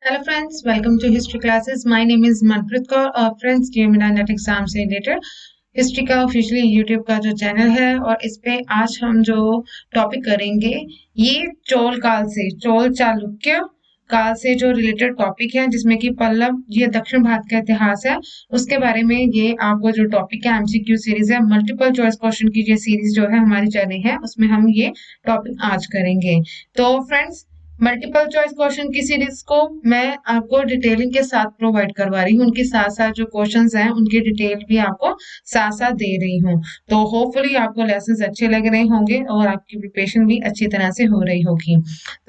Hello friends, welcome to history classes. My name is Manpreet Kaur और friends ये मेरा net exam से related history का officially YouTube का जो चैनल है और इस पे आज हम जो टॉपिक करेंगे ये चोल काल से चोल चालुक्य काल से जो रिलेटेड टॉपिक है जिसमें कि पल्लव ये दक्षिण भारत का इतिहास है उसके बारे में ये आपको जो टॉपिक है एमसीक्यू सीरीज है मल्टीपल चॉइस क्वेश्चन की ये सीरीज जो है हमारी चल रही है उसमें हम ये टॉपिक आज करेंगे। तो फ्रेंड्स मल्टीपल चॉइस क्वेश्चन की सीरीज को मैं आपको डिटेलिंग के साथ प्रोवाइड करवा रही हूँ, उनके साथ साथ जो क्वेश्चंस हैं उनके डिटेल भी आपको साथ साथ दे रही हूँ। तो होपफुली आपको लेसन्स अच्छे लग रहे होंगे और आपकी प्रिपरेशन भी अच्छी तरह से हो रही होगी।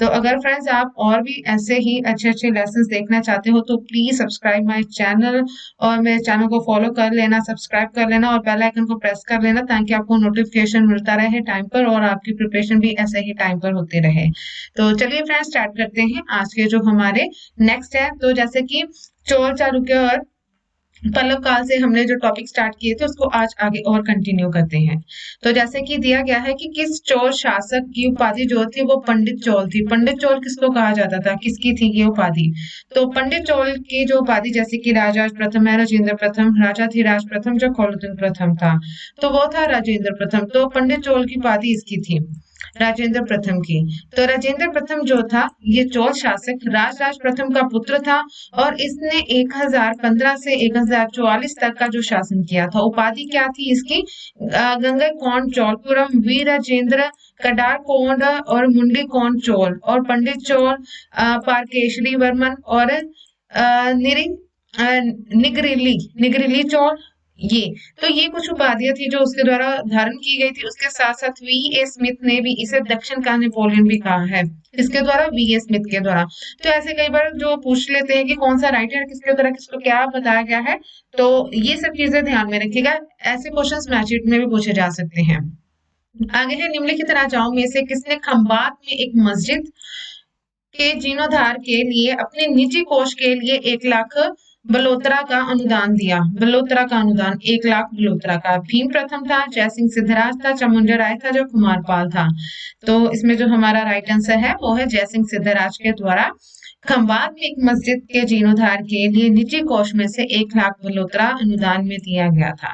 तो अगर फ्रेंड्स आप और भी ऐसे ही अच्छे अच्छे लेसन्स देखना चाहते हो तो प्लीज सब्सक्राइब माई चैनल और मेरे चैनल को फॉलो कर लेना, सब्सक्राइब कर लेना और बेल आइकन को प्रेस कर लेना ताकि आपको नोटिफिकेशन मिलता रहे टाइम पर और आपकी प्रिपरेशन भी ऐसे ही टाइम पर होती रहे। तो चलिए फ्रेंड्स स्टार्ट करते हैं आज के जो हमारे नेक्स्ट है। तो जैसे कि चोल चालुक्य और पल्लव काल से हमने जो टॉपिक स्टार्ट किए थे उसको आज आगे और कंटिन्यू करते हैं। तो जैसे कि दिया गया है कि किस चोल शासक की उपाधि जो थी वो पंडित चोल थी। पंडित चोल किसको कहा जाता था, किसकी थी ये उपाधि? तो पंडित चोल की जो उपाधि जैसे कि राजा प्रथम है, राजेंद्र प्रथम, राजा धीराज प्रथम जो कुलोत्तुंग प्रथम था तो वो था राजेंद्र प्रथम। तो पंडित चोल की उपाधि इसकी थी राजेंद्र प्रथम की। तो राजेंद्र प्रथम जो था ये चोल शासक राज प्रथम का पुत्र था और इसने 1015 से 1044 तक का जो शासन किया था। उपाधि क्या थी इसकी? गंगा कौंड चोलपुरम, वीर राजेंद्र, कडार कोंड और मुंडी कौंड चोल और पंडित चोल, पारकेशरी वर्मन और निरी निगरिली निगरिली चोल। ये तो ये कुछ उपाधियां थी जो उसके द्वारा धारण की गई थी। उसके साथ साथ वी ए स्मिथ ने भी इसे दक्षिण का नेपोलियन भी कहा है। किसके द्वारा? वी ए स्मिथ के द्वारा। तो ऐसे कई बार जो पूछ लेते हैं कि कौन सा राइट है किसके द्वारा किसको क्या बताया गया है, तो ये सब चीजें ध्यान में रखिएगा। ऐसे क्वेश्चंस मैचशीट में भी पूछे जा सकते हैं। आगे है निम्नलिखित राजाओं में से किसने खंबात में एक मस्जिद के जीर्णोद्धार के लिए अपने निजी कोष के लिए 1 लाख बलोत्रा का अनुदान दिया। बलोत्रा का अनुदान 1 लाख बलोत्रा का। भीम प्रथम था, जयसिंह सिद्धराज था, चामुंडा राय था, जो कुमारपाल था। तो इसमें जो हमारा राइट आंसर है वो है जयसिंह सिद्धराज के द्वारा खंबात में एक मस्जिद के जीर्णोद्धार के लिए निजी कोष में से 1 लाख बलोत्रा अनुदान में दिया गया था।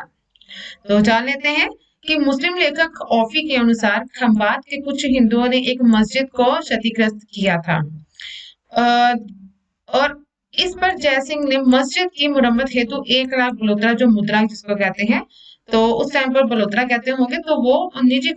तो जान लेते हैं कि मुस्लिम लेखक औफी के अनुसार खंबात के कुछ हिंदुओं ने एक मस्जिद को क्षतिग्रस्त किया था। और इस पर जयसिंह ने मस्जिद की मुरम्मत हेतु 1 लाख बलोत्रा जो मुद्रा जिसको कहते हैं, तो उस टाइम पर बलोत्रा कहते होंगे, तो वो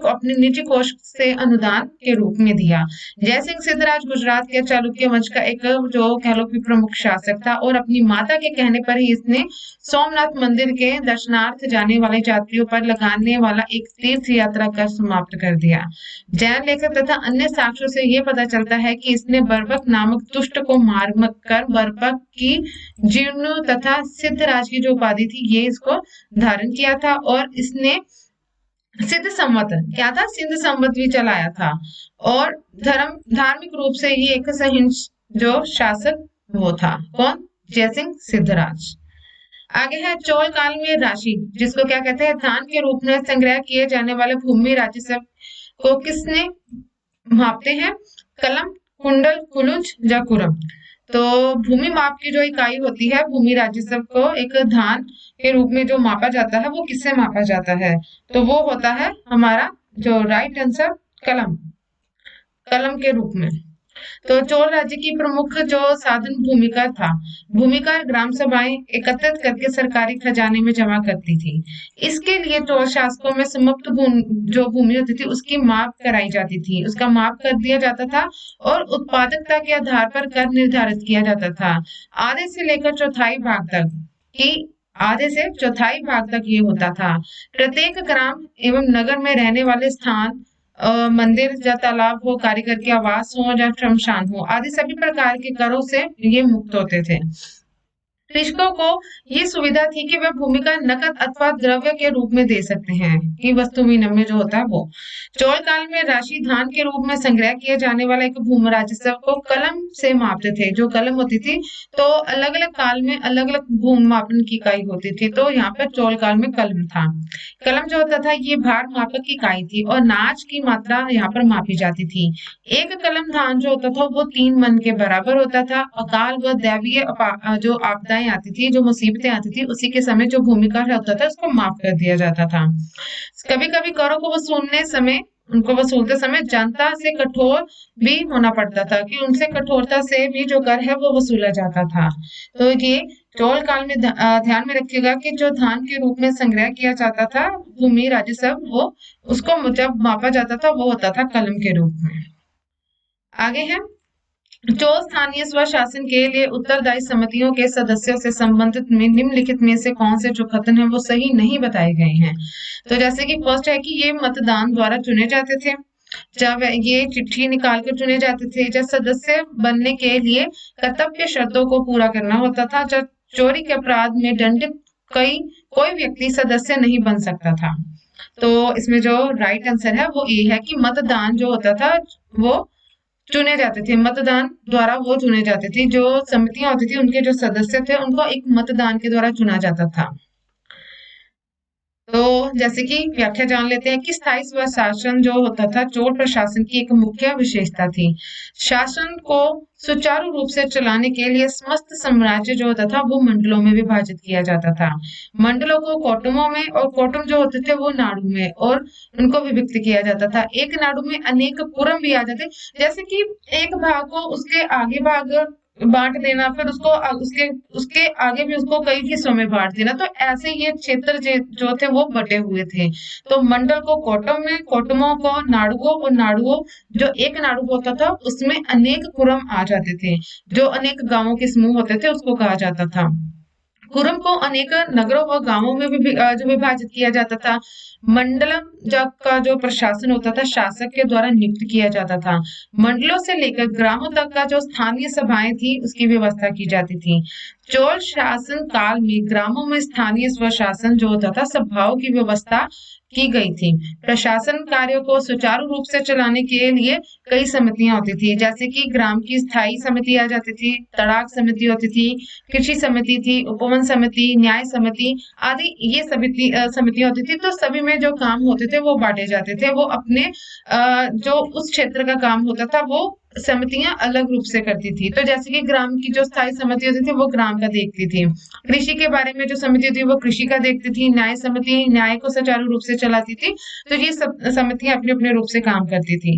अपने निजी कोष से अनुदान के रूप में दिया। जयसिंह सिद्धराज गुजरात के चालुक्य वंश का एक जो कह लो कि प्रमुख शासक था और अपनी माता के कहने पर ही इसने सोमनाथ मंदिर के दर्शनार्थ जाने वाले यात्रियों पर लगाने वाला एक तीर्थ यात्रा कर समाप्त कर दिया। जैन लेखक तथा अन्य साक्ष्यों से ये पता चलता है कि इसने बर्बक नामक दुष्ट को मार कर बर्बक की जीर्णु तथा सिद्धराज की जो उपाधि थी ये इसको धारण किया था और इसने सिद्ध संवत क्या था? सिद्ध संवत भी चलाया था और धार्मिक रूप से ये एक सहिंस जो शासक वो था। कौन? जयसिंह सिद्धराज। आगे है चोल काल में राशि जिसको क्या कहते हैं? धान के रूप में संग्रह किए जाने वाले भूमि राजस्व को किसने मापते हैं? कलम, कुंडल, कुलुज या कुरम। तो भूमि माप की जो इकाई होती है भूमि राजस्व को एक धान के रूप में जो मापा जाता है वो किससे मापा जाता है? तो वो होता है हमारा जो राइट आंसर कलम, कलम के रूप में। तो चोल राज्य की प्रमुख जो साधन भूमिका था। भूमिका ग्राम सभाएं एकत्रित करके सरकारी खजाने में जमा करती थी। इसके लिए चोल शासकों में समाप्त जो भूमि होती थी उसकी माप कराई जाती थी, उसका माप कर दिया जाता था और उत्पादकता के आधार पर कर निर्धारित किया जाता था। आधे से लेकर चौथाई भाग तक की आधे से चौथाई भाग तक ये होता था। प्रत्येक ग्राम एवं नगर में रहने वाले स्थान मंदिर या तालाब हो, कारीगर के आवास हो या श्मशान हो आदि सभी प्रकार के करों से ये मुक्त होते थे। कृषकों को ये सुविधा थी कि वे भूमि का नकद अथवा द्रव्य के रूप में दे सकते हैं, कि वस्तु विनिमय जो होता है वो। चौल काल में राशि धान के रूप में संग्रह किए जाने वाला एक भूमि राजस्व को कलम से मापते थे। जो कलम होती थी, तो अलग अलग काल में अलग अलग भूमि मापन की इकाई होती थी, तो यहाँ पर चौल काल में कलम था। कलम जो होता था ये भार मापक की इकाई थी और नाज की मात्रा यहाँ पर मापी जाती थी। एक कलम धान जो होता था वो 3 मन के बराबर होता था। अकाल व दैवीय जो आपदाएं आती थी, जो मुसीबतें आती थी, उसी के समय जो भूमि का होता था उसको माफ कर दिया जाता था। कभी कभी करों को उनको वसूलते समय जनता से कठोर भी होना पड़ता था, कि उनसे कठोरता से भी जो कर है वो वसूला जाता था। तो ये चौल काल में ध्यान में रखिएगा कि जो धान के रूप में संग्रह किया जाता था भूमि राजस्व, वो उसको जब मापा जाता था वो होता था कलम के रूप में। आगे है, जो स्थानीय स्वशासन के लिए उत्तरदायी समितियों के सदस्यों से संबंधित में निम्नलिखित में से कौन से जो कथन है वो सही नहीं बताए गए हैं। तो जैसे कि फर्स्ट है कि ये मतदान द्वारा चुने जाते थे, जब ये चिट्ठी निकाल कर चुने जाते थे, जब सदस्य बनने के लिए कर्तव्य शर्तों को पूरा करना होता था, जब चोरी के अपराध में दंडित कोई व्यक्ति सदस्य नहीं बन सकता था। तो इसमें जो राइट आंसर है वो ये है कि मतदान जो होता था वो चुने जाते थे, मतदान द्वारा वो चुने जाते थे। जो समितियां होती थी उनके जो सदस्य थे उनको एक मतदान के द्वारा चुना जाता था। तो जैसे कि व्याख्या जान लेते हैं कि स्थायी स्वशासन जो होता था चोल प्रशासन की एक मुख्य विशेषता थी। शासन को सुचारू रूप से चलाने के लिए समस्त साम्राज्य जो होता था वो मंडलों में विभाजित किया जाता था। मंडलों को कोटुमों में और कोटुम जो होते थे वो नाडु में, और उनको विभक्त किया जाता था। एक नाडु में अनेक पुरम भी आ जाते, जैसे कि एक भाग को उसके आगे भाग बांट देना, फिर उसको उसके उसके आगे भी उसको कई हिस्सों में बांट देना। तो ऐसे ये क्षेत्र जो थे वो बटे हुए थे। तो मंडल को कोटम में, कोटमों को नाडुओं, और नाडुओं जो एक नाडु होता था उसमें अनेक पुरम आ जाते थे। जो अनेक गांवों के समूह होते थे उसको कहा जाता था। कुरम को अनेक नगरों व गांवों में भी जो विभाजित किया जाता था। मंडलम जब का जो प्रशासन होता था शासक के द्वारा नियुक्त किया जाता था। मंडलों से लेकर ग्रामों तक का जो स्थानीय सभाएं थी उसकी व्यवस्था की जाती थी। चोल शासन काल में ग्रामों में स्थानीय स्वशासन जो होता था सभाओं की व्यवस्था की गई थी। प्रशासन कार्यों को सुचारू रूप से चलाने के लिए कई समितियां होती थी, जैसे कि ग्राम की स्थायी समिति आ जाती थी, तड़ाक समिति होती थी, कृषि समिति थी, उपवन समिति, न्याय समिति आदि ये समितियां होती थी। तो सभी में जो काम होते थे वो बांटे जाते थे। वो अपने जो उस क्षेत्र का काम होता था वो समितियां अलग रूप से करती थी। तो जैसे कि ग्राम की जो स्थायी समिति होती थी वो ग्राम का देखती थी, कृषि के बारे में जो समिति थी वो कृषि का देखती थी, न्याय समिति न्याय को सुचारू रूप से चलाती थी। तो ये सब समितियां अपने अपने रूप से काम करती थी।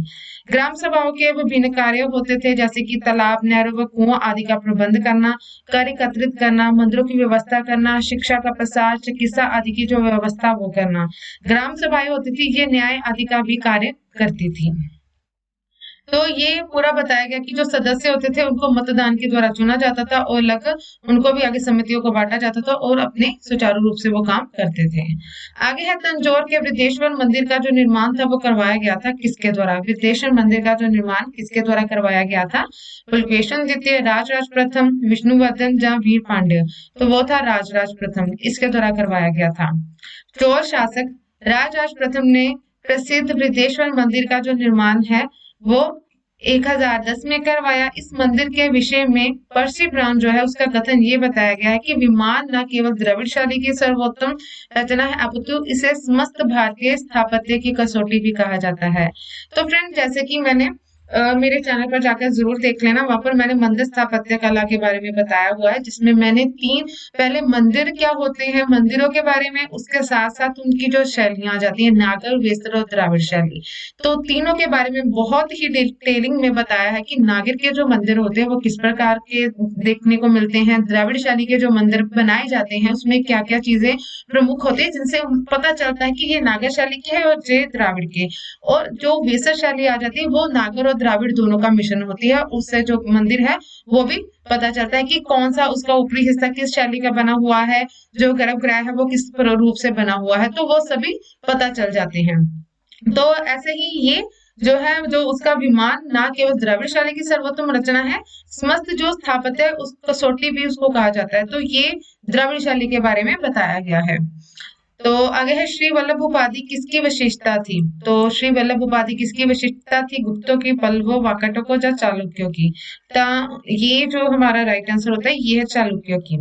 ग्राम सभाओं के विभिन्न कार्य होते थे, जैसे कि तालाब, नहरों व कुओं आदि का प्रबंध करना, कर एकत्रित करना, मंदिरों की व्यवस्था करना, शिक्षा का प्रसार, चिकित्सा आदि की जो व्यवस्था वो करना। ग्राम सभाएं होती थी ये न्याय आदि का भी कार्य करती थी। तो ये पूरा बताया गया कि जो सदस्य होते थे उनको मतदान के द्वारा चुना जाता था और उनको भी आगे समितियों को बांटा जाता था और अपने सुचारू रूप से वो काम करते थे। आगे है तंजौर के वृद्धेश्वर मंदिर का जो निर्माण था वो करवाया गया था किसके द्वारा? वृद्धेश्वर मंदिर का जो निर्माण किसके द्वारा करवाया गया था? पुलकेशन द्वितीय, राजराज प्रथम, विष्णुवर्धन या वीर पांड्य? तो वो था राजराज प्रथम, इसके द्वारा करवाया गया था। चोल शासक राजराज प्रथम ने प्रसिद्ध वृद्धेश्वर मंदिर का जो निर्माण है वो 1010 में करवाया। इस मंदिर के विषय में पर्सी ब्राउन जो है उसका कथन ये बताया गया है कि विमान न केवल द्रविड़ शैली की सर्वोत्तम रचना है अपितु इसे समस्त भारतीय स्थापत्य की कसौटी भी कहा जाता है। तो फ्रेंड, जैसे कि मैंने मेरे चैनल पर जाकर जरूर देख लेना, वहां पर मैंने मंदिर स्थापत्य कला के बारे में बताया हुआ है, जिसमें मैंने पहले मंदिर क्या होते हैं मंदिरों के बारे में, उसके साथ साथ उनकी जो शैलियां आ जाती है नागर, वेस्तर और द्राविड़ शैली, तो तीनों के बारे में बहुत ही डिटेलिंग में बताया है कि नागर के जो मंदिर होते हैं वो किस प्रकार के देखने को मिलते हैं, द्राविड़ शैली के जो मंदिर बनाए जाते हैं उसमें क्या क्या चीजें प्रमुख होती है जिनसे पता चलता है कि ये नागर शैली के है और ये द्राविड़ के। और जो वेसर शैली आ जाती है वो नागर और द्राविड़ दोनों का मिश्रण होती है, उससे जो मंदिर है वो भी पता चलता है कि कौन सा उसका ऊपरी हिस्सा किस शैली का बना हुआ है, जो गर्भगृह है वो किस रूप से बना हुआ है, तो वो सभी पता चल जाते हैं। तो ऐसे ही ये जो है, जो उसका विमान ना केवल द्रविड़ शैली की सर्वोत्तम रचना है, समस्त जो स्थापत्य है उस कसौटी भी उसको कहा जाता है। तो ये द्रविड़ शैली के बारे में बताया गया है। तो आगे है, श्री वल्लभ उपाधि किसकी विशेषता थी? तो श्री वल्लभ उपाधि किसकी विशेषता थी? गुप्तों की, पल्लवों, वाकाटकों या चालुक्यों की? ये जो हमारा राइट आंसर होता है ये है चालुक्यों की।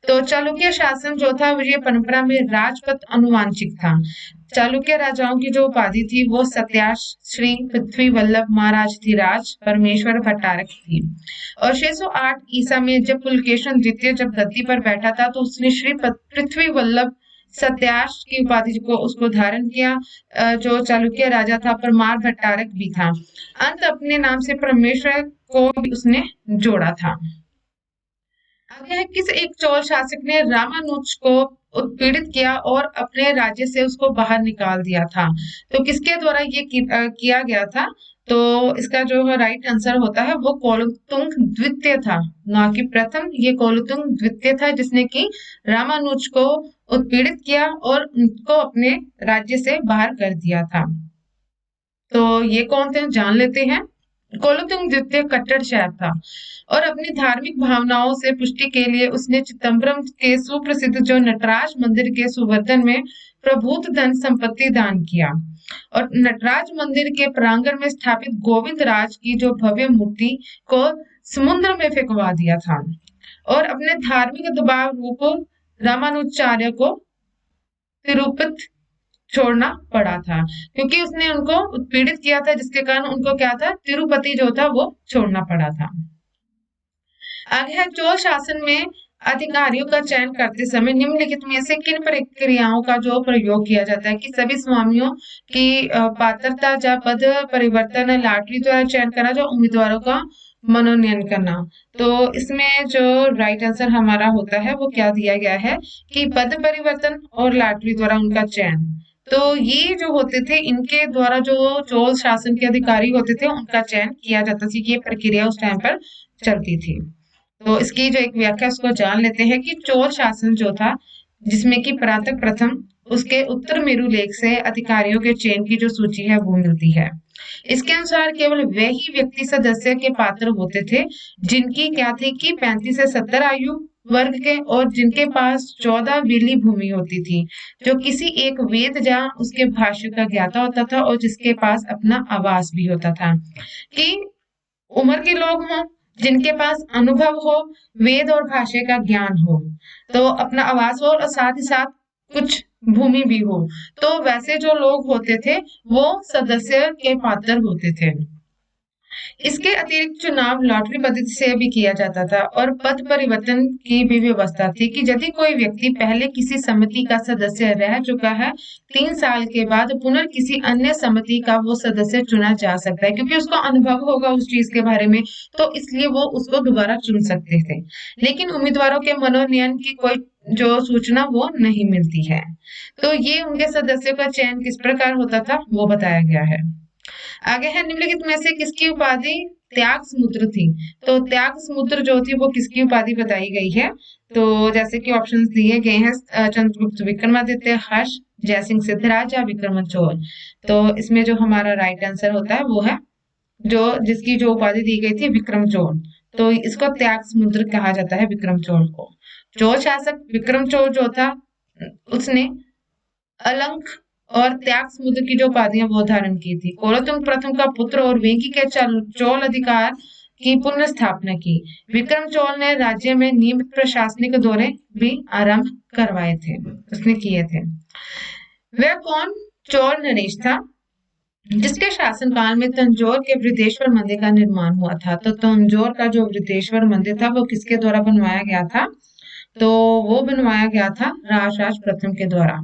तो चालुक्य शासन जो था ये परंपरा में राजपथ अनुवांशिक था। चालुक्य राजाओं की जो उपाधि थी वो सत्याश, श्री पृथ्वी वल्लभ, महाराज धीराज, परमेश्वर भट्टारक थी। और 608 ईसा में जब पुलकेशन द्वितीय जब गद्दी पर बैठा था तो उसने श्री पृथ्वी वल्लभ सत्याश की उपाधि को उसको धारण किया। जो चालुक्य राजा था परमार भट्टारक भी था। अंत अपने नाम से परमेश्वर को भी उसने जोड़ा था। आगे है, किस एक चोल शासक ने रामानुज को उत्पीड़ित किया और अपने राज्य से उसको बाहर निकाल दिया था? तो किसके द्वारा ये किया गया था? तो इसका जो राइट आंसर होता है वो कोलोतुंग द्वितीय था, ना कि प्रथम। ये कोलोतुंग द्वितीय था जिसने कि रामानुज को उत्पीड़ित किया और उनको अपने राज्य से बाहर कर दिया था। तो ये कौन थे जान लेते हैं। कोलोतुंग द्वितीय कट्टर शैव था और अपनी धार्मिक भावनाओं से पुष्टि के लिए उसने चिदम्बरम के सुप्रसिद्ध जो नटराज मंदिर के सुवर्धन में प्रभूत धन संपत्ति दान किया और नटराज मंदिर के प्रांगण में स्थापित गोविंद राज की जो भव्य मूर्ति को समुद्र में फेंकवा दिया था और अपने धार्मिक दबाव रूप रामानुजाचार्य को तिरुपति छोड़ना पड़ा था, क्योंकि उसने उनको उत्पीड़ित किया था जिसके कारण उनको क्या था, तिरुपति जो था वो छोड़ना पड़ा था। आगे है, चोल शासन में अधिकारियों का चयन करते समय निम्नलिखित में से किन प्रक्रियाओं का जो प्रयोग किया जाता है? कि सभी स्वामियों की पात्रता या पद परिवर्तन, लॉटरी द्वारा चयन करना, जो उम्मीदवारों का मनोनयन करना। तो इसमें जो राइट आंसर हमारा होता है वो क्या दिया गया है कि पद परिवर्तन और लॉटरी द्वारा उनका चयन। तो ये जो होते थे इनके द्वारा जो चोल शासन के अधिकारी होते थे उनका चयन किया जाता था। ये प्रक्रिया उस टाइम पर चलती थी। तो इसकी जो एक व्याख्या उसको जान लेते हैं कि चोल शासन जो था जिसमें कि परातक प्रथम उसके उत्तर मेरु लेख से अधिकारियों के चयन की जो सूची है वो मिलती है। इसके अनुसार केवल वे ही व्यक्ति सदस्य के पात्र होते थे जिनकी क्या थी कि 35 से 70 आयु वर्ग के और जिनके पास 14 बिल्ली भूमि होती थी, जो किसी एक वेद या उसके भाष्य का ज्ञाता होता था और जिसके पास अपना आवास भी होता था। कि उम्र के लोग हों जिनके पास अनुभव हो, वेद और भाषा का ज्ञान हो, तो अपना आवास हो और साथ ही साथ कुछ भूमि भी हो, तो वैसे जो लोग होते थे वो सदस्य के पात्र होते थे। इसके अतिरिक्त चुनाव लॉटरी पद्धति से भी किया जाता था और पद परिवर्तन की भी व्यवस्था थी कि यदि कोई व्यक्ति पहले किसी समिति का सदस्य रह चुका है 3 साल के बाद पुनः किसी अन्य समिति का वो सदस्य चुना जा सकता है, क्योंकि उसको अनुभव होगा उस चीज के बारे में, तो इसलिए वो उसको दोबारा चुन सकते थे। लेकिन उम्मीदवारों के मनोनयन की कोई जो सूचना वो नहीं मिलती है। तो ये उनके सदस्यों का चयन किस प्रकार होता था वो बताया गया है। आगे है, निम्नलिखित में से किसकी उपाधि त्याग समुद्र थी? तो त्याग समुद्र जो थी वो किसकी उपाधि बताई गई है? तो जैसे कि ऑप्शंस दिए गए हैं, चंद्रगुप्त विक्रमादित्य, हर्ष, जयसिंह सिद्धराज या विक्रमचोल। तो इसमें जो हमारा राइट आंसर होता है वो है जो जिसकी जो उपाधि दी गई थी विक्रमचोल। तो इसको त्याग समुद्र कहा जाता है विक्रमचोल को। चोल शासक विक्रमचोल जो था उसने अलंक और त्याग समुद्र की जो उपाधियां वो धारण की थी। कोलोतुंग प्रथम का पुत्र और वेंकी के चोल अधिकार की पुनः स्थापना की। विक्रम चोल ने राज्य में नियमित प्रशासनिक दौरे भी आरंभ करवाए थे, उसने किए थे। वह कौन चोल नरेश था जिसके शासनकाल में तंजौर के वृद्धेश्वर मंदिर का निर्माण हुआ था? तो तंजौर का जो वृद्धेश्वर मंदिर था वो किसके द्वारा बनवाया गया था? तो वो बनवाया गया था राजराज प्रथम के द्वारा।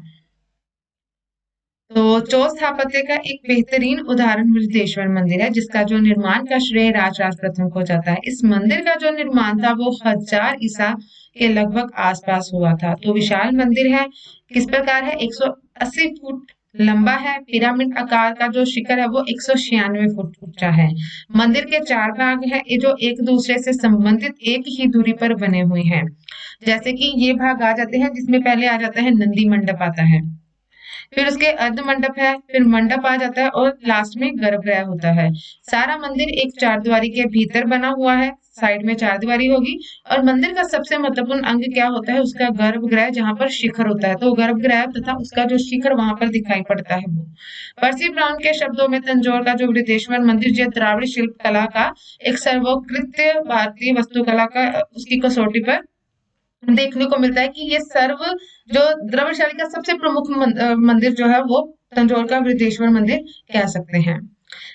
तो चोल स्थापत्य का एक बेहतरीन उदाहरण वृद्धेश्वर मंदिर है जिसका जो निर्माण का श्रेय राजराज प्रथम को जाता है। इस मंदिर का जो निर्माण था वो 1000 ईसा के लगभग आसपास हुआ था। तो विशाल मंदिर है, किस प्रकार है, 180 फुट लंबा है। पिरामिड आकार का जो शिखर है वो 196 फुट ऊंचा है। मंदिर के 4 भाग हैं जो एक दूसरे से संबंधित एक ही दूरी पर बने हुए हैं। जैसे कि ये भाग आ जाते हैं जिसमें पहले आ जाता है नंदी मंडप आता है, फिर उसके अर्ध मंडप है, फिर मंडप आ जाता है और लास्ट में गर्भगृह होता है। सारा मंदिर एक चारदीवारी के भीतर बना हुआ है, साइड में चारदीवारी होगी। और मंदिर का सबसे महत्वपूर्ण अंग क्या होता है, उसका गर्भगृह, जहां पर शिखर होता है। तो गर्भगृह तथा उसका जो शिखर वहां पर दिखाई पड़ता है वो। पर्सी ब्राउन के शब्दों में तंजौर का जो वृद्धेश्वर मंदिर जो द्राविड़ शिल्प कला का एक सर्वोत्कृष्ट भारतीय वास्तुकला का उसकी कसौटी पर देखने को मिलता है कि ये सर्व जो द्रविड़ शैली का सबसे प्रमुख मंदिर जो है वो तंजौर का वृद्धेश्वर मंदिर कह सकते हैं।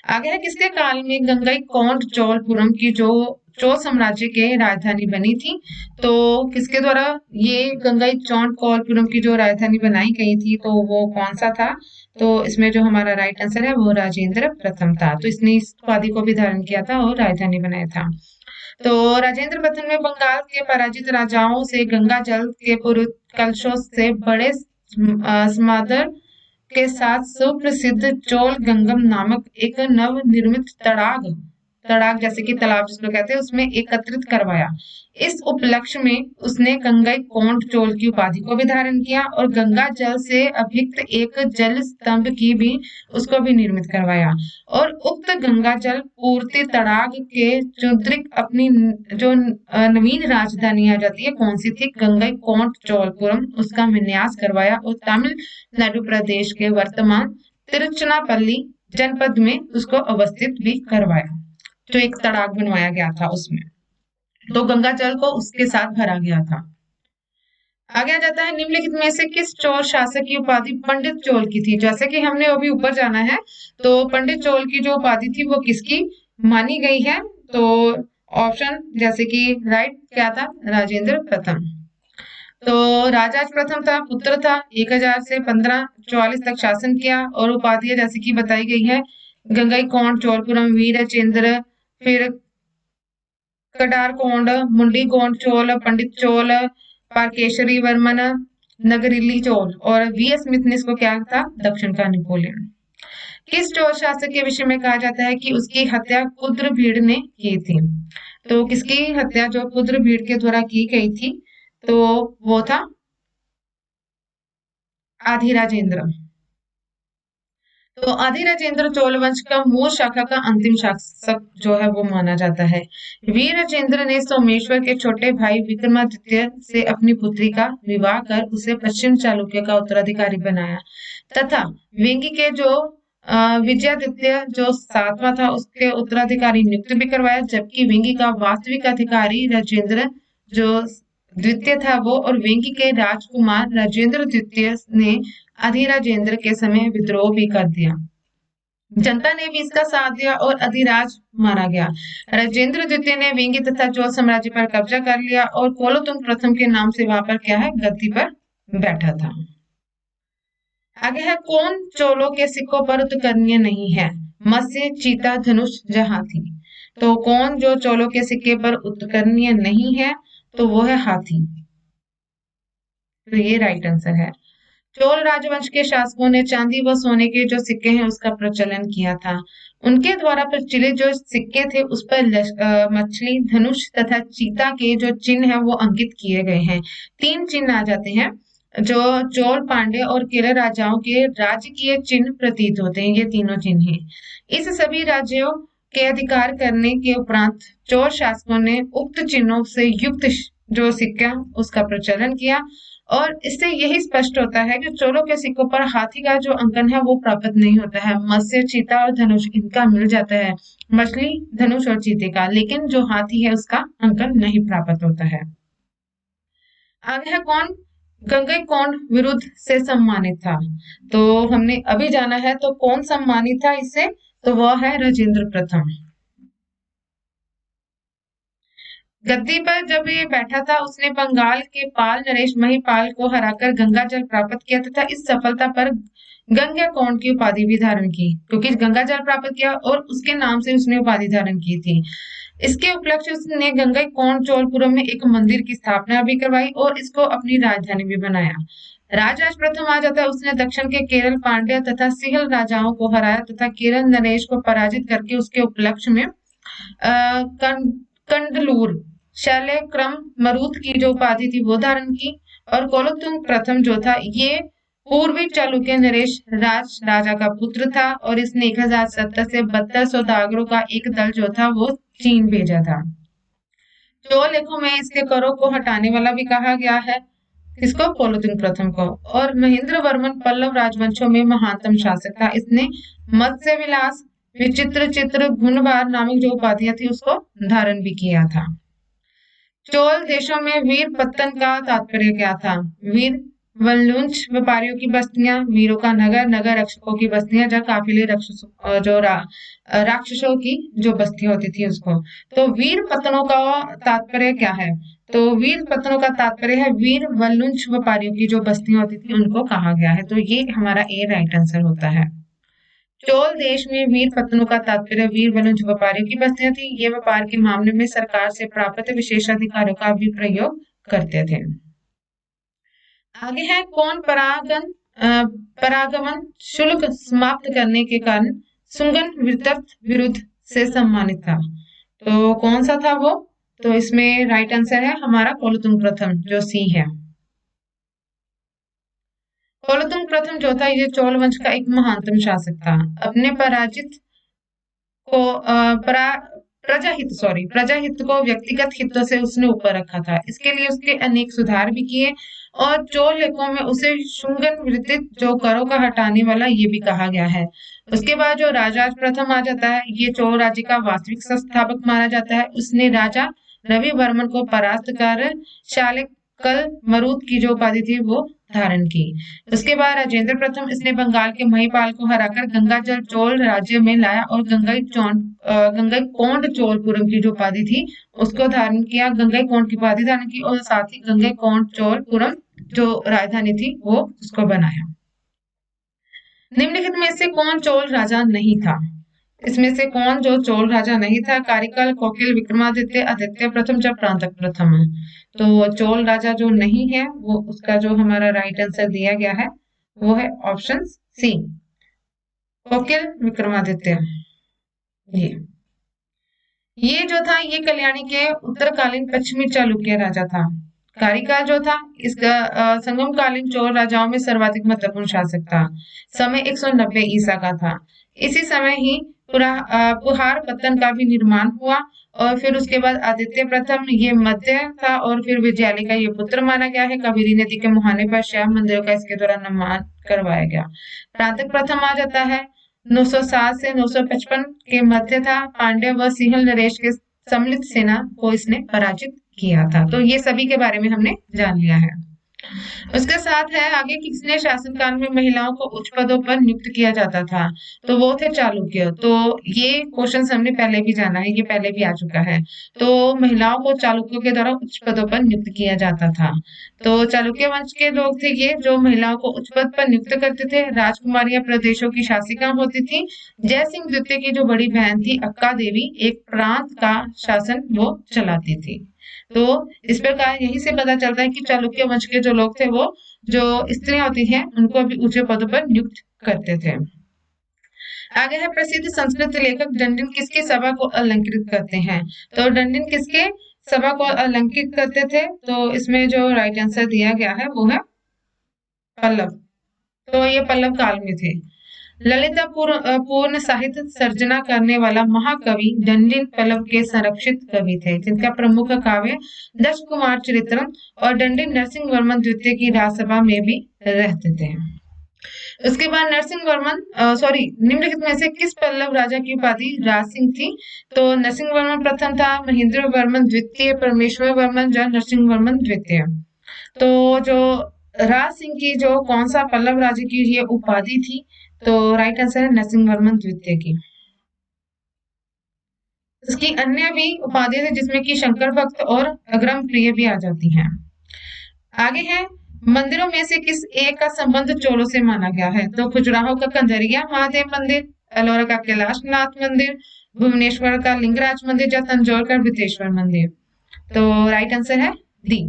आगे है, किसके काल में गंगई कोंड चोलपुरम की जो चोल साम्राज्य के राजधानी बनी थी। तो किसके द्वारा ये गंगई चौंड कोलपुरम की जो राजधानी बनाई गई थी, तो वो कौन सा था। तो इसमें जो हमारा राइट आंसर है वो राजेंद्र प्रथम था। तो इसने इस उपाधि को भी धारण किया था और राजधानी बनाया था। तो राजेंद्र प्रथम ने बंगाल के पराजित राजाओं से गंगा जल के पूर्व कलशों से बड़े समादर के साथ सुप्रसिद्ध चोल गंगम नामक एक नव निर्मित तड़ाग तड़ाग जैसे कि तालाब जिसको कहते हैं उसमें एकत्रित करवाया। इस उपलक्ष्य में उसने गंगई कोंड चोल की उपाधि को भी धारण किया और गंगा जल से अभिक्त एक जल स्तंभ की भी उसको भी निर्मित करवाया। और उक्त गंगा जल पूर्ति तड़ाग के चुद्रिक अपनी जो नवीन राजधानी आ जाती है कौन सी थी, गंगई कोंड चोलपुरम, उसका विन्यास करवाया और तमिलनाडु प्रदेश के वर्तमान तिरुचनापल्ली जनपद में उसको अवस्थित भी करवाया। जो एक तड़ाग बनवाया गया था उसमें तो गंगा जल को उसके साथ भरा गया था। आगे आ जाता है, निम्नलिखित में से किस चोल शासक की उपाधि पंडित चोल की थी। जैसे कि हमने अभी ऊपर जाना है, तो पंडित चोल की जो उपाधि थी वो किसकी मानी गई है। तो ऑप्शन जैसे कि राइट क्या था, राजेंद्र प्रथम। तो राजा प्रथम था, पुत्र था, 1000 से 1544 तक शासन किया। और उपाधियां जैसे कि बताई गई है, गंगई कोंड चोलपुरम, वीर चंद्र, फिर कटार कोंड, मुंडी कोंड चोल, पंडित चोल, पारकेशरी वर्मन, नगरिली चोल। और वी एस स्मिथ ने इसको क्या था, दक्षिण का नेपोलियन। किस चोल शासक के विषय में कहा जाता है कि उसकी हत्या कुद्र भीड़ ने की थी। तो किसकी हत्या जो कुद्र भीड़ के द्वारा की गई थी, तो वो था आधिराजेंद्र। तो आधिराजेंद्र चोल वंश का मूल शाखा का अंतिम शासक जो है वो माना जाता है। वीरचंद्र ने सोमेश्वर के छोटे भाई विक्रमादित्य से अपनी पुत्री का विवाह कर उसे पश्चिम चालुक्य का उत्तराधिकारी बनाया तथा वेंगी के जो विजयादित्य जो 7वां था उसके उत्तराधिकारी नियुक्त भी करवाया, जबकि वेंगी का वास्तविक अधिकारी राजेंद्र जो द्वितीय था वो, और वेंगी के राजकुमार राजेंद्र द्वितीय ने अधिराजेंद्र के समय विद्रोह भी कर दिया। जनता ने भी इसका साथ दिया और अधिराज मारा गया। राजेंद्र द्वितीय ने वेंगी तथा चोल साम्राज्य पर कब्जा कर लिया और कोलोतुंग प्रथम के नाम से वहां पर क्या है, गद्दी पर बैठा था। आगे है, कौन चोलों के सिक्कों पर उत्कर्णीय नहीं है। मत्स्य, चीता, धनुष, हाथी। तो कौन जो चोलों के सिक्के पर उत्कर्णीय नहीं है, तो वो है हाथी। तो ये राइट आंसर है। चोल राजवंश के शासकों ने चांदी व सोने के जो सिक्के हैं उसका प्रचलन किया था। उनके द्वारा प्रचलित जो सिक्के थे उस पर मछली, धनुष तथा चीता के जो चिन्ह है वो अंकित किए गए हैं। 3 चिन्ह आ जाते हैं जो चोल, पांड्य और केरल राजाओं के राजकीय चिन्ह प्रतीत होते हैं। ये तीनों चिन्ह हैं। इस सभी राज्यों के अधिकार करने के उपरांत चोल शासकों ने उक्त चिन्हों से युक्त जो सिक्का उसका प्रचलन किया और इससे यही स्पष्ट होता है कि चोलों के सिक्कों पर हाथी का जो अंकन है वो प्राप्त नहीं होता है। मत्स्य, चीता और धनुष इनका मिल जाता है, मछली, धनुष और चीते का, लेकिन जो हाथी है उसका अंकन नहीं प्राप्त होता है। आगे है, कौन गंगई कोंड विरुद्ध से सम्मानित था। तो हमने अभी जाना है, तो कौन सम्मानित था इससे, तो वह है राजेंद्र प्रथम। गद्दी पर जब ये बैठा था उसने बंगाल के पाल नरेश महिपाल को हराकर गंगा जल प्राप्त किया तथा इस सफलता पर गंगा कोंड की उपाधि भी धारण की, क्योंकि गंगा जल प्राप्त किया और उसके नाम से उसने उपाधि धारण की थी। इसके उपलक्ष्य उसने गंगा कोंड चोलपुरम में एक मंदिर की स्थापना भी करवाई और इसको अपनी राजधानी भी बनाया। राजराज प्रथम आ जाता है, उसने दक्षिण के केरल पांड्य तथा सिहल राजाओं को हराया तथा केरल नरेश को पराजित करके उसके उपलक्ष्य में कंडलूर शैल्य क्रम मरुत की जो उपाधि थी वो धारण की। और कोलोतुंग प्रथम जो था ये पूर्वी चालुक्य नरेश राजा का पुत्र था और इसने 1070 से 72 सौदागरों का एक दल जो था वो चीन भेजा था। चोल लेखों में इसके करों को हटाने वाला भी कहा गया है, किसको? कुलोत्तुंग प्रथम को। और महेंद्र वर्मन पल्लव राजवंशों में महानतम शासक था। इसने मत्स्य विलास, विचित्र चित्र, गुणवार नामक जो उपाधियां थी उसको धारण भी किया था। चोल देशों में वीर पत्तन का तात्पर्य क्या था? वीर वल्लुंज व्यापारियों की बस्तियां, वीरों का नगर, नगर रक्षकों की बस्तियां, जहाँ काफिले राक्षसों की जो बस्ती होती थी उसको। तो वीर पत्तनों का तात्पर्य क्या है? तो वीर पत्तनों का तात्पर्य है वीर वल्लुंज व्यापारियों की जो बस्तियां होती थी उनको कहा गया है। तो ये हमारा ए राइट आंसर होता है। चोल देश में वीर पत्तनों का तात्पर्य वीर वनुज व्यापारियों की बस्तियां थी। ये व्यापार के मामले में सरकार से प्राप्त विशेषाधिकारों का भी प्रयोग करते थे। आगे है कौन परागमन शुल्क समाप्त करने के कारण सुंगन विरुद्ध से सम्मानित था। तो कौन सा था वो? तो इसमें राइट आंसर है हमारा कुलोत्तुंग प्रथम, जो सी है। कुलोत्तुंग प्रथम जो था ये चोल वंश का एक महानतम शासक था। अपने पराजित को प्रजाहित को व्यक्तिगत हितों से उसने ऊपर रखा था। इसके लिए उसके अनेक सुधार भी किए और चोल लेखों में उसे शुंगन वृत्ति जो करों का हटाने वाला ये भी कहा गया है। उसके बाद जो राजा प्रथम आ जाता है, ये चोल राज्य का वास्तविक संस्थापक माना जाता है। उसने राजा रवि वर्मन को परास्त कर शालिकल मरुत की जो उपाधि थी वो धारण की। उसके बाद राजेंद्र प्रथम इसने बंगाल के महिपाल को हराकर गंगा जल चोल राज्य में लाया और गंगई कोंड चोलपुरम की जो उपाधि थी उसको धारण किया, गंगई कोंड की उपाधि धारण की और साथ ही गंगई कोंड चोलपुरम जो राजधानी थी वो उसको बनाया। निम्नलिखित में से कौन चोल राजा नहीं था? इसमें से कौन जो चोल राजा नहीं था? कारिकल, कोकिल, विक्रमादित्य, आदित्य प्रथम, जब प्रांतक प्रथम है। तो चोल राजा जो नहीं है वो उसका जो हमारा राइट आंसर दिया गया है वो है ऑप्शन सी, कोकिल विक्रमादित्य। ये जो था ये कल्याणी के उत्तरकालीन पश्चिमी चालुक्य राजा था। कारिकाल जो था इसका संगमकालीन चोल राजाओं में सर्वाधिक महत्वपूर्ण शासक था। समय 190 ईसा का था। इसी समय ही पुहार पत्तन का भी निर्माण हुआ और फिर उसके बाद आदित्य प्रथम ये मध्य था और फिर विजयालय का ये पुत्र माना गया है। कावेरी नदी के मुहाने पर श्याम मंदिरों का इसके द्वारा निर्माण करवाया गया। प्रांतक प्रथम आ जाता है 907 से 955 के मध्य था। पांड्य व सिंहल नरेश के सम्मिलित सेना को इसने पराजित किया था। तो ये सभी के बारे में हमने जान लिया है। उसके साथ है आगे किसने शासनकाल में महिलाओं को उच्च पदों पर नियुक्त किया जाता था? तो वो थे चालुक्य। तो ये क्वेश्चन हमने पहले भी जाना है, ये पहले भी आ चुका है। तो महिलाओं को चालुक्यों के द्वारा उच्च पदों पर नियुक्त किया जाता था। तो चालुक्य वंश के लोग थे ये जो महिलाओं को उच्च पद पर नियुक्त करते थे। राजकुमारियां प्रदेशों की शासिका होती थी। जय सिंह द्वितीय की जो बड़ी बहन थी अक्का देवी एक प्रांत का शासन वो चलाती थी। तो इस प्रकार यही से पता चलता है कि चालुक्य वंश के जो लोग थे वो जो स्त्रियां होती हैं उनको भी ऊंचे पदों पर नियुक्त करते थे। आगे है प्रसिद्ध संस्कृत लेखक डंडिन किसकी सभा को अलंकृत करते हैं? तो डंडिन किसके सभा को अलंकृत करते थे? तो इसमें जो राइट आंसर दिया गया है वो है पल्लव। तो ये पल्लव काल में थे। ललिता पूर्ण साहित्य सर्जना करने वाला महाकवि डंडिन पल्लव के संरक्षित कवि थे, जिनका प्रमुख काव्य दक्ष कुमार चरित्रम और डंडिन नरसिंह वर्मन द्वितीय की राजसभा में भी रहते थे। उसके बाद नरसिंह वर्मन निम्नलिखित में से किस पल्लव राजा की उपाधि राज सिंह थी? तो नरसिंह वर्मन प्रथम था, महेंद्र वर्मन द्वितीय, परमेश्वर वर्मन या नरसिंह वर्मन द्वितीय। तो जो राज सिंह की जो कौन सा पल्लव राजा की ये उपाधि थी? तो राइट आंसर है नरसिंह वर्मन द्वितीय की। इसकी अन्य भी उपाधि थी जिसमें कि शंकर भक्त और अग्रम प्रिय भी आ जाती हैं। आगे है मंदिरों में से किस एक का संबंध चोलों से माना गया है? तो खजुराहो का कंजरिया महादेव मंदिर, एलोरा का कैलाशनाथ मंदिर, भुवनेश्वर का लिंगराज मंदिर या तंजौर का वृत्तेश्वर मंदिर। तो राइट आंसर है डी,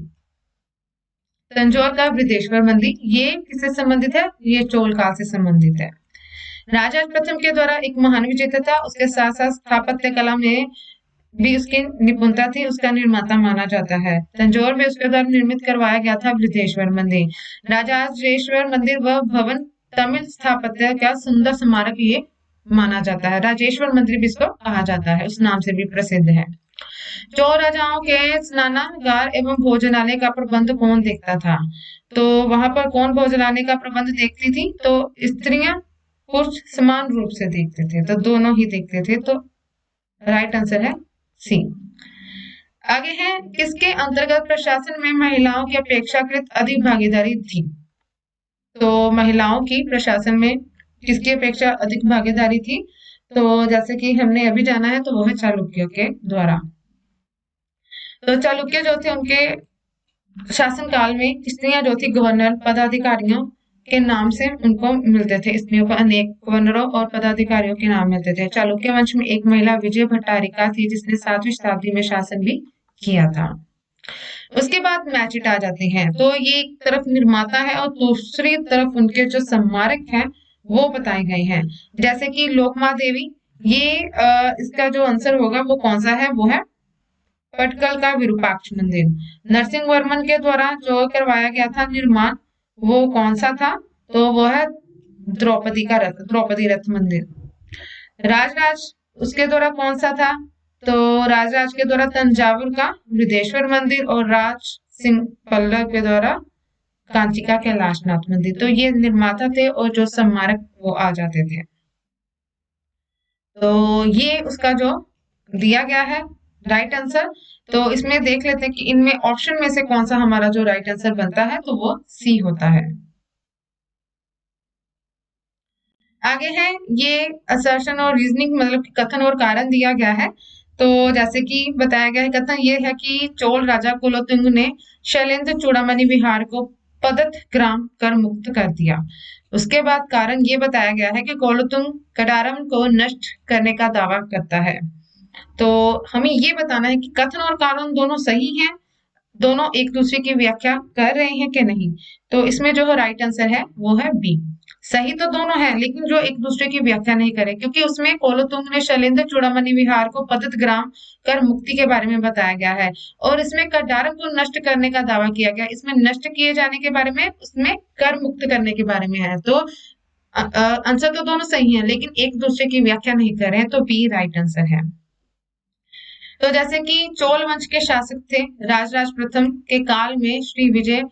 तंजौर का वृत्तेश्वर मंदिर। ये किससे संबंधित है? ये चोल काल से संबंधित है। राजा प्रथम के द्वारा एक महान विजेता था। उसके साथ साथ स्थापत्य कला में भी उसकी निपुणता थी, उसका निर्माता माना जाता है। तंजौर में उसके द्वारा निर्मित करवाया गया था बृहदेश्वर मंदिर। राजराजेश्वर मंदिर व भवन तमिल स्थापत्य का सुंदर स्मारक ये माना जाता है। राजेश्वर मंदिर भी इसको कहा जाता है, उस नाम से भी प्रसिद्ध है। चौर राजाओं के स्नानागार एवं भोजनालय का प्रबंध कौन देखता था? तो वहां पर कौन भोजनालय का प्रबंध देखती थी? तो स्त्रियां पुरुष समान रूप से देखते थे, तो दोनों ही देखते थे। तो राइट आंसर है सी। आगे है, किसके अंतर्गत प्रशासन में महिलाओं की अपेक्षाकृत अधिक भागीदारी थी? तो महिलाओं की प्रशासन में किसकी अपेक्षा अधिक भागीदारी थी? तो जैसे कि हमने अभी जाना है, तो वो है चालुक्य के द्वारा। तो चालुक्य जो थे, उनके शासन काल में स्त्रियां जो थी गवर्नर पदाधिकारियों के नाम से उनको मिलते थे। स्त्रियों को अनेक गवर्नरों और पदाधिकारियों के नाम मिलते थे। चालुक्य वंश में एक महिला विजय भट्टारिका थी, जिसने 7वीं शताब्दी में शासन भी किया था। उसके बाद मैचिट आ जाते हैं। तो ये एक तरफ निर्माता है और दूसरी तरफ उनके जो स्मारक हैं वो बताए गए हैं। जैसे कि लोकमा देवी, ये इसका जो आंसर होगा वो कौन सा है? वो है पटकल का विरूपाक्ष मंदिर। नरसिंह वर्मन के द्वारा जो करवाया गया था निर्माण, वो कौन सा था? तो वो है द्रौपदी रथ मंदिर। राजराज, उसके द्वारा कौन सा था? तो राजराज के द्वारा तंजावुर का बृहदेश्वर मंदिर और राज सिंह पल्लव के द्वारा कांची का कैलाशनाथ मंदिर। तो ये निर्माता थे और जो स्मारक वो आ जाते थे। तो ये उसका जो दिया गया है राइट आंसर। तो इसमें देख लेते हैं कि इनमें ऑप्शन में से कौन सा हमारा जो राइट आंसर बनता है, तो वो सी होता है। आगे है, ये असर्शन और रीजनिंग मतलब कि कथन और कारण दिया गया है। तो जैसे कि बताया गया है, कथन ये है कि चोल राजा कुलोत्तुंग ने शैलेंद्र चूड़ामणि विहार को पदथ ग्राम कर मुक्त कर दिया। उसके बाद कारण ये बताया गया है कि कुलोत्तुंग कडारम को नष्ट करने का दावा करता है। तो हमें ये बताना है कि कथन और कारण दोनों सही हैं, दोनों एक दूसरे की व्याख्या कर रहे हैं कि नहीं। तो इसमें जो राइट आंसर है वो है बी। सही तो दोनों है, लेकिन जो एक दूसरे की व्याख्या नहीं करे, क्योंकि उसमें कोलोतुंग ने शैलेंद्र चूड़ामणि विहार को पतित ग्राम कर मुक्ति के बारे में बताया गया है, और इसमें कडारम को नष्ट करने का दावा किया गया। इसमें नष्ट किए जाने के बारे में, उसमें कर मुक्त करने के बारे में है। तो आंसर तो दोनों सही है, लेकिन एक दूसरे की व्याख्या नहीं कर रहे हैं, तो बी राइट आंसर है। तो जैसे कि चोल वंश के शासक थे, राजराज प्रथम के काल में श्री विजय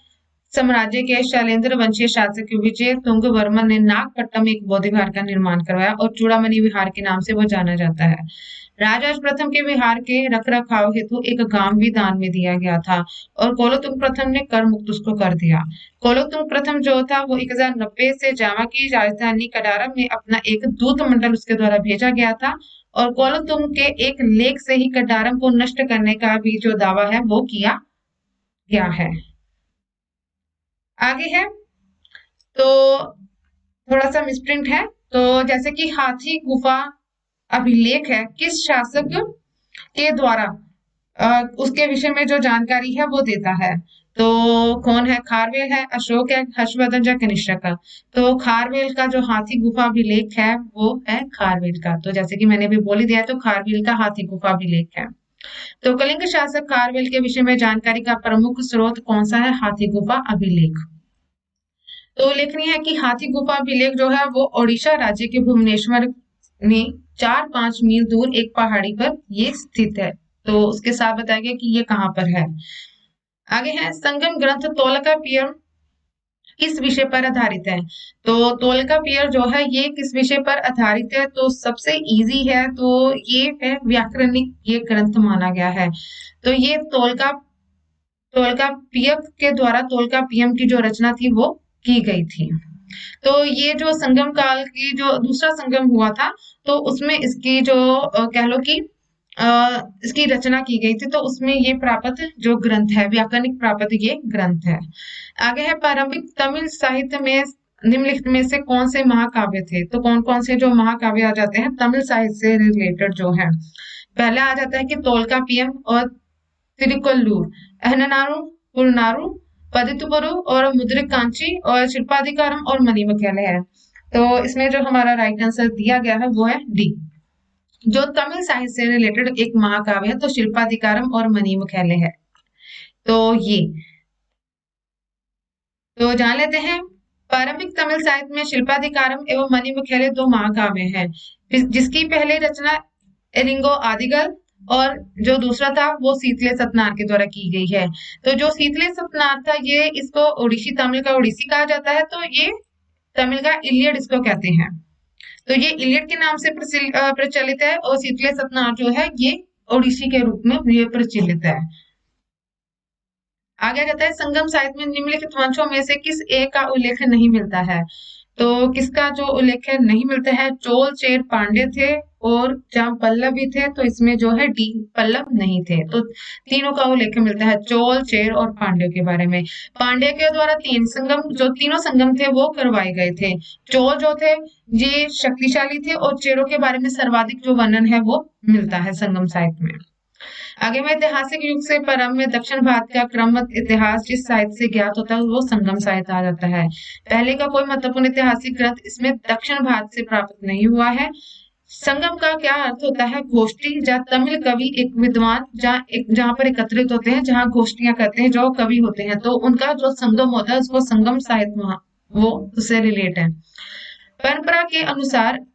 साम्राज्य के शैलेंद्र वंशीय शासक विजय तुंग वर्मन ने नागपट्टम एक बौद्ध विहार का निर्माण करवाया और चूड़ामणि विहार के नाम से वो जाना जाता है। राजराज प्रथम के विहार के रखरखाव हेतु एक गांव भी दान में दिया गया था और कोलोतुंग प्रथम ने कर मुक्त उसको कर दिया। कोलोतुंग प्रथम जो था वो 1090 से जावा की राजधानी कडारम में अपना एक दूत मंडल उसके द्वारा भेजा गया था, और कोलोतुंग के एक लेख से ही कडारम को नष्ट करने का भी जो दावा है वो किया गया है। आगे है, तो थोड़ा सा मिसप्रिंट है। तो जैसे कि हाथी गुफा अभिलेख है किस शासक के द्वारा, उसके विषय में जो जानकारी है वो देता है। तो कौन है? खारवेल है, अशोक है, हर्षवर्धन या कनिष्क का? तो खारवेल का जो हाथी गुफा अभिलेख है वो है खारवेल का। तो जैसे कि मैंने भी बोल ही दिया है, तो खारवेल का हाथी गुफा अभिलेख है। तो कलिंग शासक खारवेल के विषय में जानकारी का प्रमुख स्रोत कौन सा है? हाथी गुफा अभिलेख। तो उल्लेखनीय है कि हाथी गुफा अभिलेख जो है वो ओडिशा राज्य के भुवनेश्वर में 4-5 मील दूर एक पहाड़ी पर ये स्थित है। तो उसके साथ बताया गया कि ये कहाँ पर है। आगे है, संगम ग्रंथ तोलकाप्पियम किस विषय पर आधारित है? तो तोलकाप्पियम जो है ये किस विषय पर आधारित है? तो सबसे इजी है, तो ये है व्याकरणिक ये ग्रंथ माना गया है। तो ये तोलकाप्पियम के द्वारा तोलकाप्पियम की जो रचना थी वो की गई थी। तो ये जो संगम काल की जो दूसरा संगम हुआ था, तो उसमें इसकी जो कह लो कि इसकी रचना की गई थी, तो उसमें ये प्राप्त जो ग्रंथ है व्याकरणिक प्राप्त ये ग्रंथ है। आगे है, प्रारंभिक तमिल साहित्य में निम्नलिखित में से कौन से महाकाव्य थे? तो कौन कौन से जो महाकाव्य आ जाते हैं तमिल साहित्य से रिलेटेड जो है, पहला आ जाता है कि तोलकाप्पियम और तिरुक्कल्लूर, अहननारू, पुरनारू, पदितुपरु और मुद्रिक कांची और शिल्पाधिकारम और मणिमकैले है। तो इसमें जो हमारा राइट आंसर दिया गया है वो है डी। जो तमिल साहित्य से रिलेटेड एक महाकाव्य है, तो शिल्पाधिकारम और मणिमखैले है। तो ये तो जान लेते हैं, प्रारंभिक तमिल साहित्य में शिल्पाधिकारम एवं मणिमखैले दो महाकाव्य हैं, जिसकी पहली रचना इलिंगो आदिगल और जो दूसरा था वो सीतले सतनार के द्वारा की गई है। तो जो सीतले सतनार था, ये इसको ओडिसी तमिल का ओडिसी कहा जाता है, तो ये तमिल का इलियड इसको कहते हैं। तो ये इलियड के नाम से प्रचलित है, और सीतले सतनार जो है ये ओडिसी के रूप में ये प्रचलित है। आगे जाता है, संगम साहित्य में निम्नलिखित वंशों में से किस एक का उल्लेख नहीं मिलता है। तो किसका जो उल्लेख नहीं मिलता है, चोल चेर पांड्य थे, और जहाँ पल्लव भी थे तो इसमें जो है डी पल्लव नहीं थे। तो तीनों का उल्लेख मिलता है चोल चेर और पांड्य के बारे में। पांड्य के द्वारा तीनों संगम थे वो करवाए गए थे। चोल जो थे ये शक्तिशाली थे, और चेरों के बारे में सर्वाधिक जो वर्णन है वो मिलता है संगम साहित्य में। आगे में ऐतिहासिक युग से प्रारंभ में दक्षिण भारत का क्रमबद्ध इतिहास जिस साहित्य से ज्ञात होता है वो संगम साहित्य आ जाता है। पहले का कोई महत्वपूर्ण ऐतिहासिक ग्रंथ इसमें दक्षिण भारत से प्राप्त नहीं हुआ है। संगम का क्या अर्थ होता है, गोष्ठी, जहाँ तमिल कवि एक विद्वान जहाँ पर एकत्रित होते हैं, जहाँ गोष्ठियां करते हैं, जो कवि होते हैं, तो उनका जो संगम होता है उसको संगम साहित्य वो उससे रिलेट है। परंपरा के अनुसार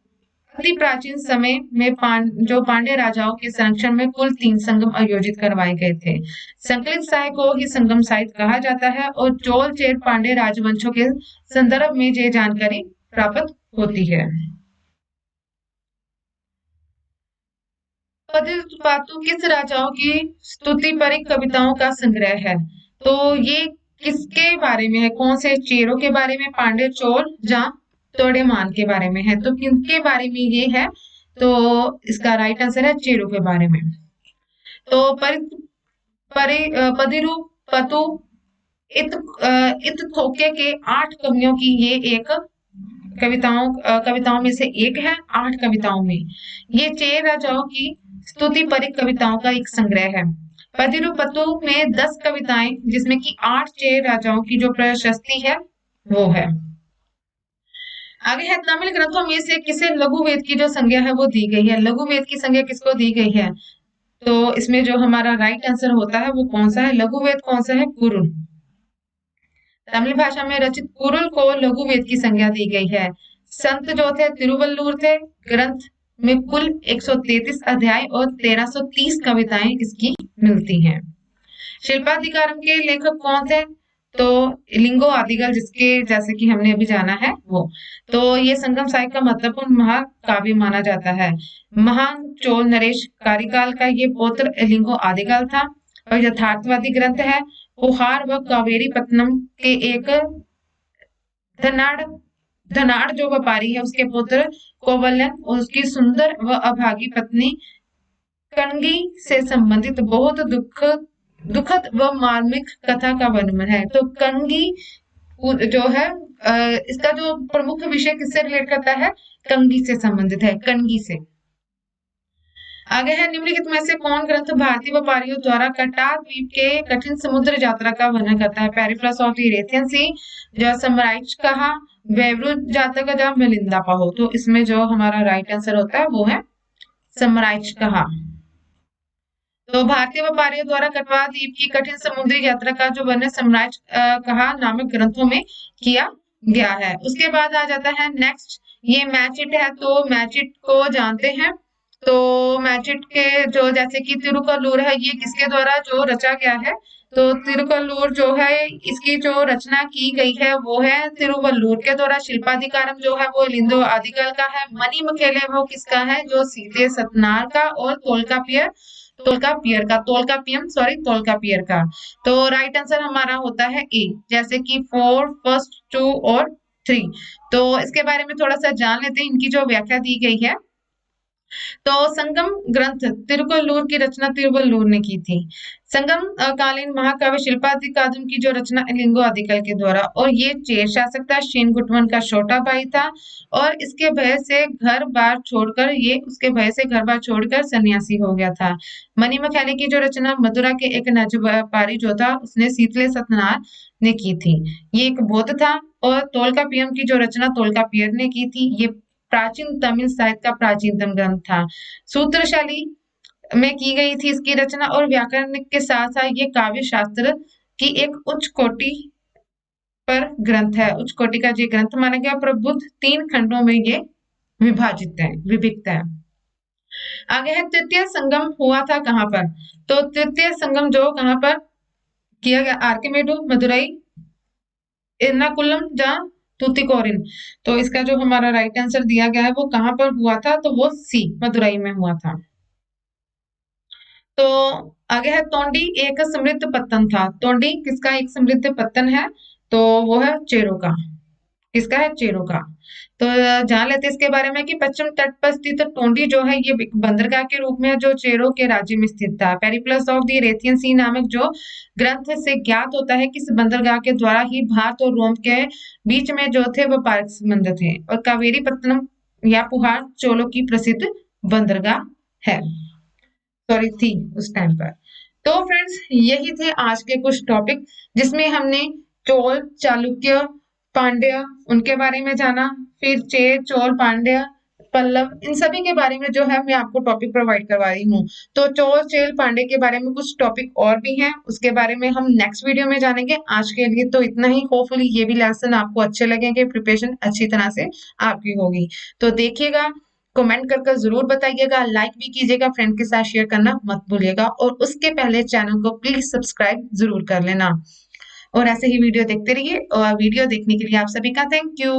अति प्राचीन समय में जो पांड्य राजाओं के संरक्षण में कुल 3 संगम आयोजित करवाए गए थे। संकलित साहित्य को ही संगम साहित्य कहा जाता है, और चोल चेर पांड्य राजवंशों के संदर्भ में ये जानकारी प्राप्त होती है। पातु किस राजाओं की स्तुति परिक कविताओं का संग्रह है। तो ये किसके बारे में है, कौन से चेरों के बारे में, पांड्य, चोल, जहाँ तोड़ेमान के बारे में है। तो किनके बारे में ये है, तो इसका राइट आंसर है चेरों के बारे में। तो पदिरु पतु इत थोके के 8 कवियों की ये एक कविताओं में से एक है। 8 कविताओं में ये चेर राजाओं की स्तुति परिक कविताओं का एक संग्रह है। पदिरुपतु में 10 कविताएं, जिसमें कि 8 चेर राजाओं की जो प्रशस्ति है वो है। आगे है, तमिल ग्रंथों में से किसे लघु वेद की जो संज्ञा है वो दी गई है। लघु वेद की संज्ञा किसको दी गई है, तो इसमें जो हमारा राइट आंसर होता है वो कौन सा है, लघु वेद कौन सा है, कुरुल। तमिल भाषा में रचित कुरुल को लघु वेद की संज्ञा दी गई है। संत जो थे तिरुवल्लुवर थे। ग्रंथ में कुल 133 अध्याय और 1330 कविताएं इसकी मिलती हैं। शिल्पाधिकारम के लेखक कौन थे, तो इलिंगो आदिगल, जिसके जैसे कि हमने अभी जाना है वो। तो ये संगम साहित्य का महत्वपूर्ण महाकाव्य माना जाता है। महान चोल नरेश कारिकाल का ये पौत्र इलिंगो आदिगल था, और यथार्थवादी ग्रंथ है। पुहार व कावेरी पत्तनम के एक धनाड़ धनाड़ जो व्यापारी है उसके पुत्र कोवलन और उसकी सुंदर व अभागी पत्नी कणगी से संबंधित बहुत दुखद व मार्मिक कथा का वर्णन है। तो कणगी जो है इसका जो प्रमुख विषय किससे रिलेट करता है, कंगी से संबंधित है, कणगी से। आगे है, निम्नलिखित में से कौन ग्रंथ भारतीय व्यापारियों द्वारा कटार द्वीप के कठिन समुद्र यात्रा का वर्णन करता है। पेरिप्लस ऑफ द इरेथियन सी, जो समराइज कहा, वेवरू जातक, या मिलिंदा पाहो। तो इसमें जो हमारा राइट आंसर होता है वो है समराइज कहा। तो भारतीय व्यापारियों द्वारा कटवा द्वीप की कठिन समुद्री यात्रा का जो वर्णन समराइज कहा नामक ग्रंथों में किया गया है। उसके बाद आ जाता है नेक्स्ट, ये मैचिट है। तो मैचिट को जानते हैं, तो मैचिट के जो जैसे कि तिरुकल्लूर है, ये किसके द्वारा जो रचा गया है, तो तिरुकल्लूर जो है इसकी जो रचना की गई है वो है तिरुवल्लूर के द्वारा। शिल्पाधिकारम जो है वो इलिंगो आदिगल का है। मणिमखैले वो किसका है, जो सीते सतनार का, और तोल्कापियर का। तो राइट आंसर हमारा होता है ए, जैसे कि 4, फर्स्ट 2 और 3। तो इसके बारे में थोड़ा सा जान लेते हैं, इनकी जो व्याख्या दी गई है। तो संगम ग्रंथ तिरुकल्लूर की रचना तिरुवल्लुवर ने की थी। संगम कालीन महाकाव्य शिल्पाधिकारम की जो रचना इलिंगो आदिगल के द्वारा, और ये चेर शासक था, शेनगुट्टवन का छोटा भाई था, और इसके भय से घर बार छोड़कर सन्यासी हो गया था। मणिमखैले की जो रचना मदुरा के एक नज व्यापारी जो था उसने सीतले सतनार ने की थी, ये एक बौद्ध था। और तोल्कापियम की जो रचना तोल्कापियर ने की थी, ये प्राचीन तमिल साहित्य का प्राचीनतम ग्रंथ था। सूत्रशाली में की गई थी इसकी रचना और व्याकरण के साथ साथ ये काव्य शास्त्र की एक उच्च कोटि पर ग्रंथ है। उच्च कोटि का ये ग्रंथ माना गया। प्रबुद्ध 3 खंडों में ये विभक्त है। आगे है तृतीय संगम हुआ था कहाँ पर? तो तृतीय संगम जो कहाँ पर किया गया? आर्किमेडु, मदुरई, एर्नाकुलम या तूतिकोरिन। तो इसका जो हमारा राइट आंसर दिया गया है वो कहाँ पर हुआ था? तो वो सी, मदुरई में हुआ था। तो आगे है तोंडी एक समृद्ध पत्तन था। तोंडी किसका एक समृद्ध पत्तन है? तो वो है चेरो का। किसका है? चेरो का। तो जान लेते हैं इसके बारे में कि पश्चिम तट पर स्थित टोंडी जो है ये एक बंदरगाह के रूप में जो चेरो के राज्य में स्थित था। पेरिप्लस ऑफ द इरेथियन सी नामक जो ग्रंथ से ज्ञात होता है कि इस बंदरगाह के द्वारा ही भारत और रोम के बीच में जो थे व्यापारिक संबंध थे। और कावेरी पत्तनम या पुहार चोलों की प्रसिद्ध बंदरगाह है, सॉरी थी उस टाइम पर। तो फ्रेंड्स यही थे आज के कुछ टॉपिक जिसमें हमने चोल, चालुक्य, पांड्य उनके बारे में जाना, फिर चेर, चोल, पांड्य, पल्लव इन सभी के बारे में जो है मैं आपको टॉपिक प्रोवाइड करवा रही हूँ। तो चोल, चेल, पांड्य के बारे में कुछ टॉपिक और भी हैं, उसके बारे में हम नेक्स्ट वीडियो में जानेंगे। आज के लिए तो इतना ही। होपफुली ये भी लेसन आपको अच्छे लगेंगे, प्रिपरेशन अच्छी तरह से आपकी होगी। तो देखिएगा, कमेंट कर जरूर बताइएगा, लाइक भी कीजिएगा, फ्रेंड के साथ शेयर करना मत भूलिएगा और उसके पहले चैनल को प्लीज सब्सक्राइब जरूर कर लेना। और ऐसे ही वीडियो देखते रहिए और वीडियो देखने के लिए आप सभी का थैंक यू।